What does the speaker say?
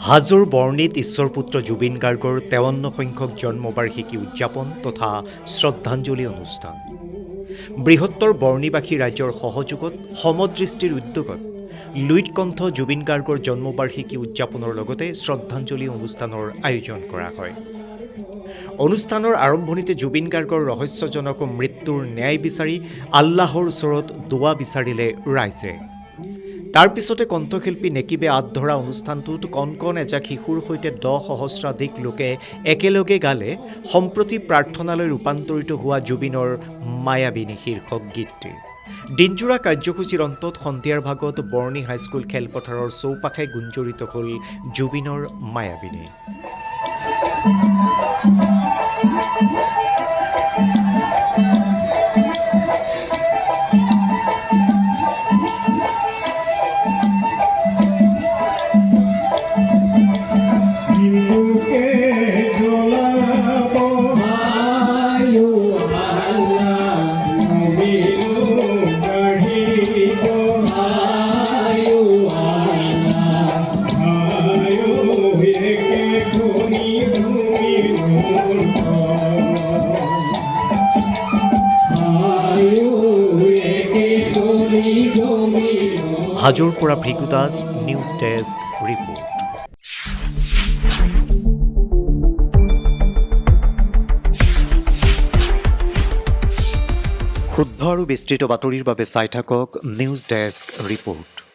হাজোৰ বৰ্ণিত ঈশ্বৰপুত্ৰ জুবিন গাৰ্গৰ 53 সংখ্যক জন্মবাৰ্ষিকী উদযাপন তথা শ্ৰদ্ধাঞ্জলি অনুষ্ঠান। বৃহত্তৰ বৰ্ণিবাসী ৰাজ্যৰ সহযোগত সমদৃষ্টিৰ উদ্যোগত লুইতকণ্ঠ জুবিন গাৰ্গৰ জন্মবাৰ্ষিকী উদযাপনৰ লগতে শ্ৰদ্ধাঞ্জলি অনুষ্ঠানৰ আয়োজন কৰা হয়। অনুষ্ঠানৰ আৰম্ভণিতে জুবিন গাৰ্গৰ ৰহস্যজনক মৃত্যুৰ ন্যায় বিচাৰি আল্লাহৰ ওচৰত দোৱা বিচাৰিলে ৰাইজে। তাৰ পিছতে কণ্ঠশিল্পী নেকিবে আঁত ধৰা অনুষ্ঠানটোত কণ কণ এজাক শিশুৰ সৈতে 10 সহস্ৰাধিক লোকে একেলগে গালে সম্প্ৰতি প্ৰাৰ্থনালৈ ৰূপান্তৰিত হোৱা জুবিনৰ মায়াবিনী শীৰ্ষক গীতটি। দিনজোৰা কাৰ্যসূচীৰ অন্তত সন্ধিয়াৰ ভাগত বৰ্ণি হাইস্কুল খেলপথাৰৰ চৌপাশে গুঞ্জৰিত হ'ল জুবিনৰ মায়াবিনী। হাজোৰ পৰা Bhrigu Das, news desk report. শুদ্ধ আৰু বিস্তৃত বাতৰিৰ বাবে চাই থাকক নিউজ ডেস্ক ৰিপোৰ্ট।